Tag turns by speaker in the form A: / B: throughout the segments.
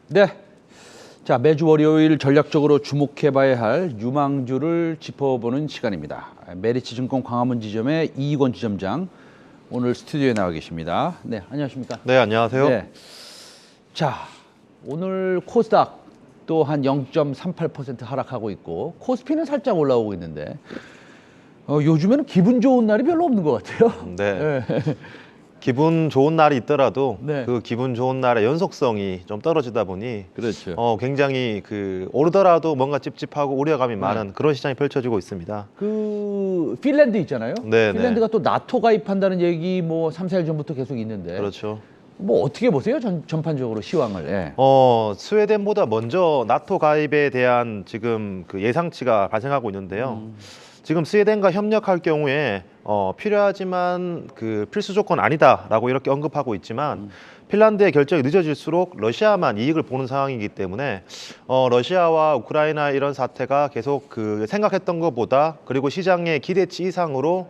A: 네. 자, 매주 월요일 전략적으로 주목해봐야 할 유망주를 짚어보는 시간입니다. 메리츠증권 광화문 지점의 이익원 지점장 오늘 스튜디오에 나와 계십니다. 네, 안녕하십니까?
B: 네, 안녕하세요.
A: 네. 자, 오늘 코스닥 또 한 0.38% 하락하고 있고 코스피는 살짝 올라오고 있는데 요즘에는 기분 좋은 날이 별로 없는 것 같아요.
B: 네. 기분 좋은 날이 있더라도
A: 네.
B: 그 기분 좋은 날의 연속성이 좀 떨어지다 보니
A: 그렇죠.
B: 굉장히 오르더라도 뭔가 찝찝하고 우려감이 많은 그런 시장이 펼쳐지고 있습니다.
A: 그 핀란드 있잖아요.
B: 네,
A: 핀란드가 또 나토 가입한다는 얘기 뭐 3, 4일 전부터 계속 있는데
B: 그렇죠.
A: 뭐 어떻게 보세요? 전판적으로 시황을. 예.
B: 스웨덴보다 먼저 나토 가입에 대한 지금 그 예상치가 발생하고 있는데요. 지금 스웨덴과 협력할 경우에 필요하지만 그 필수 조건 아니다라고 이렇게 언급하고 있지만 핀란드의 결정이 늦어질수록 러시아만 이익을 보는 상황이기 때문에 러시아와 우크라이나 이런 사태가 계속 그 생각했던 것보다 그리고 시장의 기대치 이상으로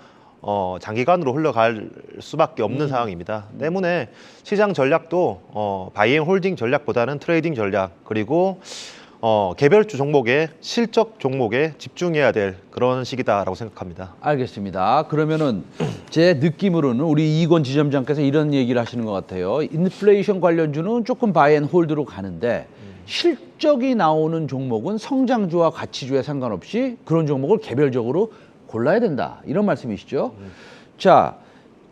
B: 장기간으로 흘러갈 수밖에 없는 상황입니다. 때문에 시장 전략도 바이앤홀딩 전략보다는 트레이딩 전략 그리고 개별주 종목의 실적 종목에 집중해야 될 그런 시기다라고 생각합니다.
A: 알겠습니다. 그러면은 제 느낌으로는 우리 이건 지점장께서 이런 얘기를 하시는 것 같아요. 인플레이션 관련주는 조금 바이앤홀드로 가는데 실적이 나오는 종목은 성장주와 가치주에 상관없이 그런 종목을 개별적으로 골라야 된다. 이런 말씀이시죠? 자,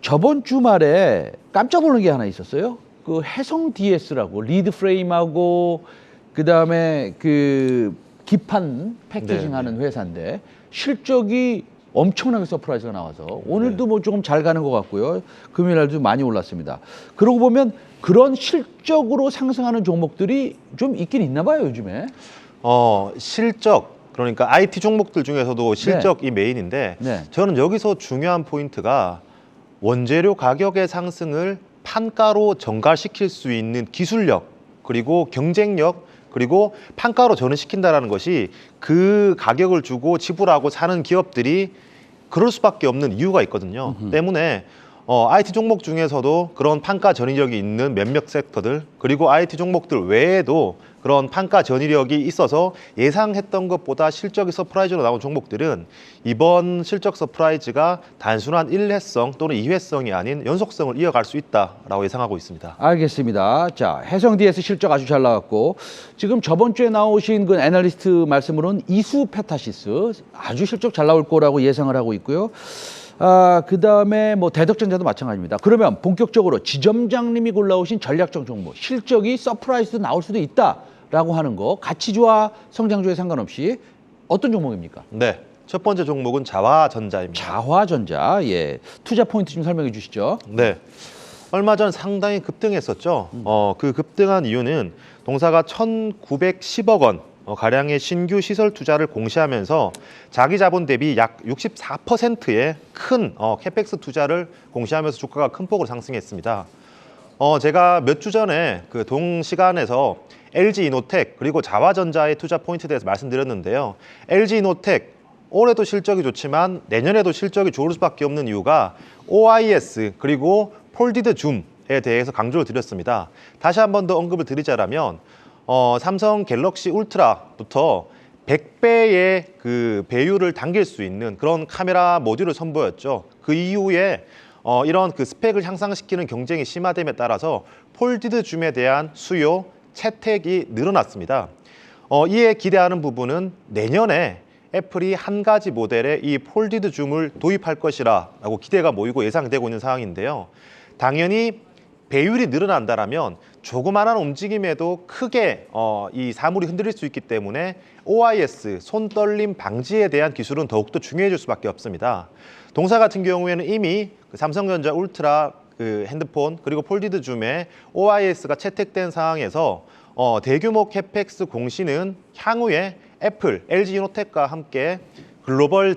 A: 저번 주말에 깜짝 놀란 게 하나 있었어요. 그 해성 DS라고 리드 프레임하고 그다음에 그 기판 패키징 하는 회사인데 실적이 엄청나게 서프라이즈가 나와서 오늘도 뭐 조금 잘 가는 것 같고요. 금요일 날도 많이 올랐습니다. 그러고 보면 그런 실적으로 상승하는 종목들이 좀 있긴 있나 봐요, 요즘에.
B: 실적 그러니까 IT 종목들 중에서도 실적이 메인인데 저는 여기서 중요한 포인트가 원재료 가격의 상승을 판가로 전가시킬 수 있는 기술력 그리고 경쟁력 그리고 판가로 전환시킨다는 것이 그 가격을 주고 지불하고 사는 기업들이 그럴 수밖에 없는 이유가 있거든요. 때문에 IT 종목 중에서도 그런 판가 전이력이 있는 몇몇 섹터들 그리고 IT 종목들 외에도 그런 판가 전이력이 있어서 예상했던 것보다 실적이 서프라이즈로 나온 종목들은 이번 실적 서프라이즈가 단순한 일회성 또는 이회성이 아닌 연속성을 이어갈 수 있다라고 예상하고 있습니다.
A: 알겠습니다. 자, 해성 DS 실적 아주 잘 나왔고 지금 저번 주에 나오신 그 애널리스트 말씀으로는 이수 페타시스 아주 실적 잘 나올 거라고 예상을 하고 있고요. 그다음에 뭐 대덕전자도 마찬가지입니다. 그러면 본격적으로 지점장님이 골라오신 전략적 종목 실적이 서프라이즈 나올 수도 있다라고 하는 거 가치주와 성장주에 상관없이 어떤 종목입니까?
B: 네, 첫 번째 종목은 자화전자입니다.
A: 자화전자, 예, 투자 포인트 좀 설명해 주시죠.
B: 네, 얼마 전 상당히 급등했었죠. 그 급등한 이유는 동사가 1,910억 원 가량의 신규 시설 투자를 공시하면서 자기 자본 대비 약 64%의 큰 캐펙스 투자를 공시하면서 주가가 큰 폭으로 상승했습니다. 제가 몇 주 전에 그 동시간에서 LG이노텍 그리고 자화전자의 투자 포인트에 대해서 말씀드렸는데요. LG이노텍 올해도 실적이 좋지만 내년에도 실적이 좋을 수밖에 없는 이유가 OIS 그리고 폴디드 줌에 대해서 강조를 드렸습니다. 다시 한 번 더 언급을 드리자면 삼성 갤럭시 울트라부터 100배의 그 배율을 당길 수 있는 그런 카메라 모듈을 선보였죠. 그 이후에 이런 그 스펙을 향상시키는 경쟁이 심화됨에 따라서 폴디드 줌에 대한 수요, 채택이 늘어났습니다. 이에 기대하는 부분은 내년에 애플이 한 가지 모델에 이 폴디드 줌을 도입할 것이라고 기대가 모이고 예상되고 있는 상황인데요. 당연히 배율이 늘어난다면 조그마한 움직임에도 크게 이 사물이 흔들릴 수 있기 때문에 OIS, 손떨림 방지에 대한 기술은 더욱더 중요해질 수밖에 없습니다. 동사 같은 경우에는 이미 삼성전자 울트라 그 핸드폰 그리고 폴디드 줌에 OIS가 채택된 상황에서 대규모 캐펙스 공시는 향후에 애플, LG이노텍과 함께 글로벌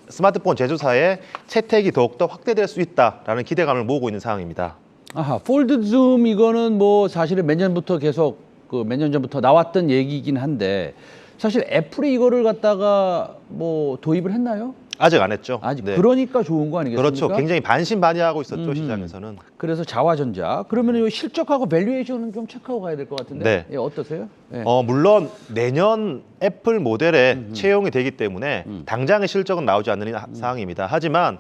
B: 스마트폰 제조사의 채택이 더욱더 확대될 수 있다라는 기대감을 모으고 있는 상황입니다.
A: 아하, 폴드 줌 이거는 뭐 사실은 몇 년부터 계속 몇 년 전부터 나왔던 얘기이긴 한데 사실 애플이 이거를 갖다가 뭐 도입을 했나요?
B: 아직 안 했죠.
A: 아직
B: 네.
A: 그러니까 좋은 거 아니겠습니까?
B: 그렇죠. 굉장히 반신반의하고 있었죠, 시장에서는.
A: 그래서 자화전자. 그러면 이 실적하고 밸류에이션은 좀 체크하고 가야 될 것 같은데.
B: 네.
A: 예, 어떠세요? 예.
B: 물론 내년 애플 모델에 채용이 되기 때문에 당장의 실적은 나오지 않는 상황입니다. 하지만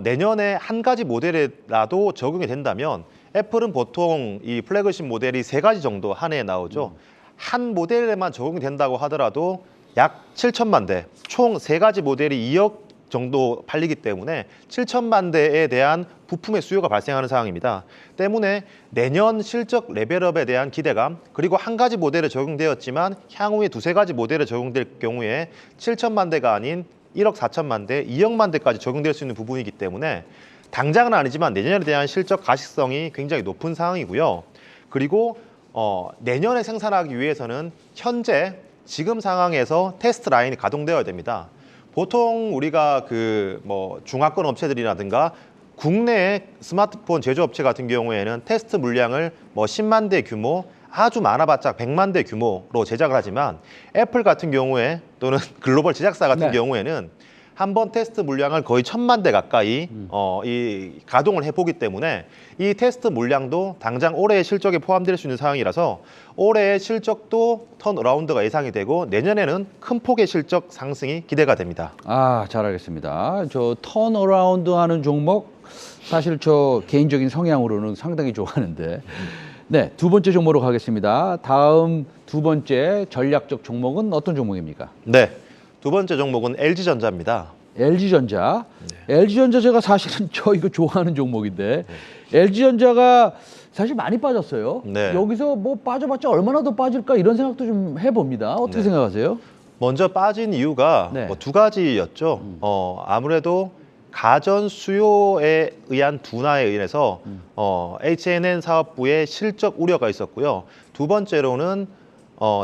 B: 내년에 한 가지 모델이라도 적용이 된다면 애플은 보통 이 플래그십 모델이 3가지 정도 한 해에 나오죠. 한 모델에만 적용이 된다고 하더라도 약 7천만 대, 총 3가지 모델이 2억 정도 팔리기 때문에 7천만 대에 대한 부품의 수요가 발생하는 상황입니다. 때문에 내년 실적 레벨업에 대한 기대감, 그리고 한 가지 모델에 적용되었지만 향후에 2-3가지 모델에 적용될 경우에 7천만 대가 아닌 1억 4천만 대, 2억만 대까지 적용될 수 있는 부분이기 때문에 당장은 아니지만 내년에 대한 실적 가시성이 굉장히 높은 상황이고요. 그리고 내년에 생산하기 위해서는 현재 지금 상황에서 테스트 라인이 가동되어야 됩니다. 보통 우리가 중화권 업체들이라든가 국내의 스마트폰 제조업체 같은 경우에는 테스트 물량을 10만 대 규모, 아주 많아봤자 100만 대 규모로 제작을 하지만 애플 같은 경우에 또는 글로벌 제작사 같은
A: 네.
B: 경우에는 한 번 테스트 물량을 거의 1000만 대 가까이 가동을 해보기 때문에 이 테스트 물량도 당장 올해의 실적에 포함될 수 있는 상황이라서 올해의 실적도 턴어라운드가 예상이 되고 내년에는 큰 폭의 실적 상승이 기대가 됩니다.
A: 아, 잘 알겠습니다. 저 턴어라운드 하는 종목 사실 저 개인적인 성향으로는 상당히 좋아하는데 네, 두 번째 종목으로 가겠습니다. 다음 두 번째 전략적 종목은 어떤 종목입니까?
B: 네, 두 번째 종목은 LG전자입니다.
A: LG전자. LG전자 제가 사실은 저 이거 좋아하는 종목인데 LG전자가 사실 많이 빠졌어요.
B: 네.
A: 여기서 뭐 빠져봤자 얼마나 더 빠질까 이런 생각도 좀 해봅니다. 어떻게
B: 네.
A: 생각하세요?
B: 먼저 빠진 이유가
A: 네.
B: 2가지였죠. 아무래도 가전 수요에 의한 둔화에 의해서 H&N 사업부의 실적 우려가 있었고요. 두 번째로는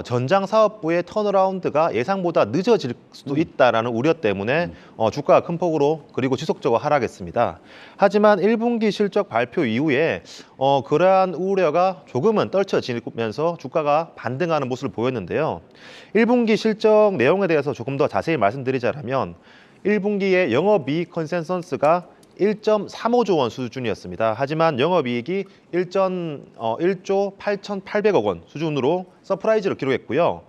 B: 전장 사업부의 턴어라운드가 예상보다 늦어질 수도 있다라는 우려 때문에 주가가 큰 폭으로 그리고 지속적으로 하락했습니다. 하지만 1분기 실적 발표 이후에 그러한 우려가 조금은 떨쳐지면서 주가가 반등하는 모습을 보였는데요. 1분기 실적 내용에 대해서 조금 더 자세히 말씀드리자면 1분기의 영업이익 컨센서스가 1.35조 원 수준이었습니다. 하지만 영업이익이 1조 8,800억 원 수준으로 서프라이즈를 기록했고요.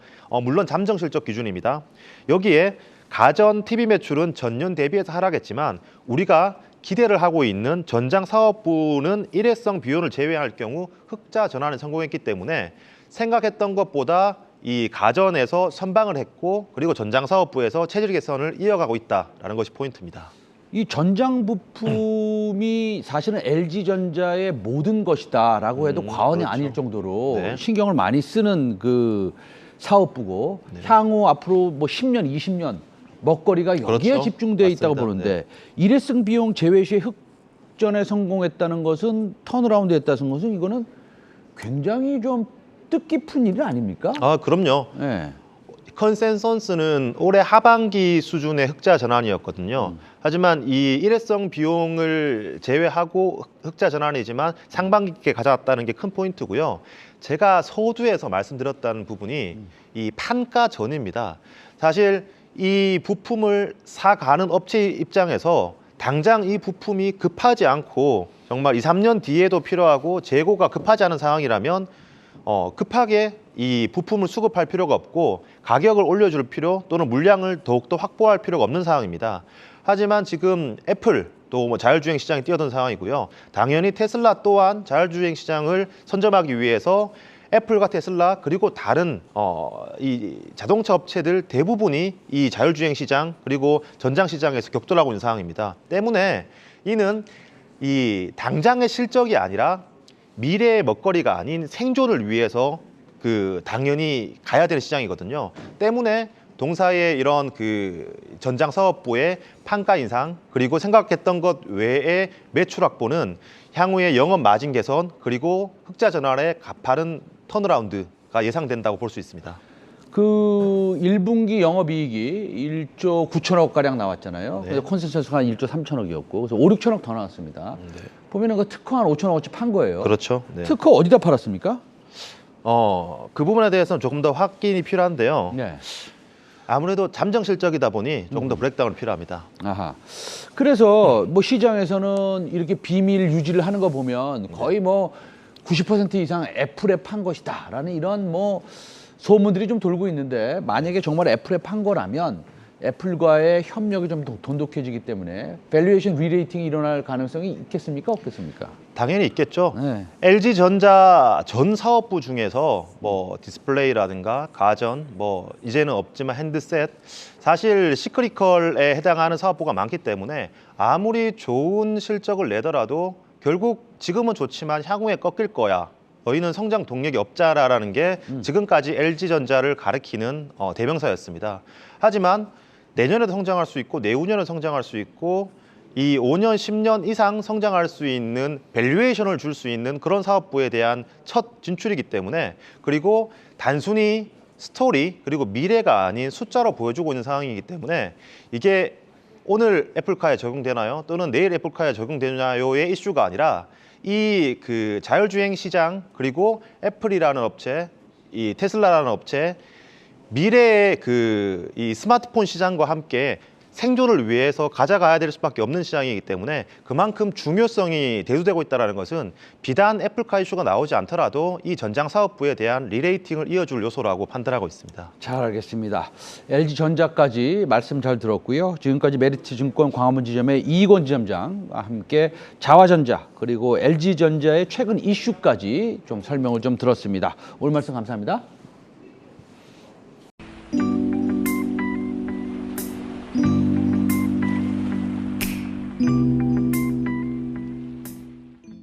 B: 물론 잠정 실적 기준입니다. 여기에 가전 TV 매출은 전년 대비해서 하락했지만 우리가 기대를 하고 있는 전장 사업부는 일회성 비용을 제외할 경우 흑자 전환에 성공했기 때문에 생각했던 것보다 이 가전에서 선방을 했고 그리고 전장 사업부에서 체질 개선을 이어가고 있다라는 것이 포인트입니다.
A: 이 전장 부품이 사실은 LG전자의 모든 것이다라고 해도 과언이
B: 그렇죠.
A: 아닐 정도로
B: 네.
A: 신경을 많이 쓰는 그 사업부고 향후 앞으로 뭐 10년, 20년 먹거리가 여기에
B: 그렇죠.
A: 집중되어 있다고
B: 맞습니다.
A: 보는데 일회성 비용 제외 시에 흑전에 성공했다는 것은 턴어라운드 했다는 것은 이거는 굉장히 좀 뜻깊은 일 아닙니까?
B: 아, 그럼요.
A: 네.
B: 컨센서스는 올해 하반기 수준의 흑자 전환이었거든요. 하지만 이 일회성 비용을 제외하고 흑자 전환이지만 상반기에 가져왔다는 게 큰 포인트고요. 제가 서두에서 말씀드렸다는 부분이 이 판가 전입니다. 사실 이 부품을 사가는 업체 입장에서 당장 이 부품이 급하지 않고 정말 2-3년 뒤에도 필요하고 재고가 급하지 않은 상황이라면 급하게 이 부품을 수급할 필요가 없고 가격을 올려줄 필요 또는 물량을 더욱더 확보할 필요가 없는 상황입니다. 하지만 지금 애플 또 뭐 자율주행 시장이 뛰어든 상황이고요. 당연히 테슬라 또한 자율주행 시장을 선점하기 위해서 애플과 테슬라 그리고 다른 이 자동차 업체들 대부분이 이 자율주행 시장 그리고 전장 시장에서 격돌하고 있는 상황입니다. 때문에 이는 이 당장의 실적이 아니라 미래의 먹거리가 아닌 생존을 위해서 당연히 가야 되는 시장이거든요. 때문에 동사의 이런 전장 사업부의 판가 인상 그리고 생각했던 것 외에 매출 확보는 향후에 영업 마진 개선 그리고 흑자 전환의 가파른 턴어라운드가 예상된다고 볼 수 있습니다.
A: 그 1분기 영업이익이 1조 9천억 가량 나왔잖아요.
B: 네.
A: 그래서 컨센서스가 한 1조 3천억이었고 그래서 5, 6천억 더 나왔습니다.
B: 네.
A: 보면은 그 특허 한 5천억어치 판 거예요.
B: 그렇죠. 네.
A: 특허 어디다 팔았습니까?
B: 그 부분에 대해서는 조금 더 확인이 필요한데요.
A: 네.
B: 아무래도 잠정 실적이다 보니 조금 더 브렉다운이 필요합니다.
A: 아하. 그래서 뭐 시장에서는 이렇게 비밀 유지를 하는 거 보면 거의 뭐 90% 이상 애플에 판 것이다라는 이런 뭐 소문들이 좀 돌고 있는데, 만약에 정말 애플에 판 거라면 애플과의 협력이 좀 더 돈독해지기 때문에 밸류에이션 리레이팅이 일어날 가능성이 있겠습니까, 없겠습니까?
B: 당연히 있겠죠.
A: 네.
B: LG전자 전 사업부 중에서 뭐 디스플레이라든가 가전, 뭐 이제는 없지만 핸드셋, 사실 시크리컬에 해당하는 사업부가 많기 때문에 아무리 좋은 실적을 내더라도 결국 지금은 좋지만 향후에 꺾일 거야, 너희는 성장 동력이 없자라는 게 지금까지 LG전자를 가리키는 대명사였습니다. 하지만 내년에도 성장할 수 있고 내후년에도 성장할 수 있고 이 5년, 10년 이상 성장할 수 있는 밸류에이션을 줄 수 있는 그런 사업부에 대한 첫 진출이기 때문에, 그리고 단순히 스토리 그리고 미래가 아닌 숫자로 보여주고 있는 상황이기 때문에 이게 오늘 애플카에 적용되나요? 또는 내일 애플카에 적용되나요의 이슈가 아니라 이 그 자율주행 시장, 그리고 애플이라는 업체, 이 테슬라라는 업체, 미래의 그 이 스마트폰 시장과 함께 생존을 위해서 가져가야 될 수밖에 없는 시장이기 때문에 그만큼 중요성이 대두되고 있다는 것은 비단 애플카 이슈가 나오지 않더라도 이 전장 사업부에 대한 리레이팅을 이어줄 요소라고 판단하고 있습니다.
A: 잘 알겠습니다. LG전자까지 말씀 잘 들었고요. 지금까지 메리트증권 광화문 지점의 이익원 지점장과 함께 자화전자 그리고 LG전자의 최근 이슈까지 좀 설명을 좀 들었습니다. 오늘 말씀 감사합니다.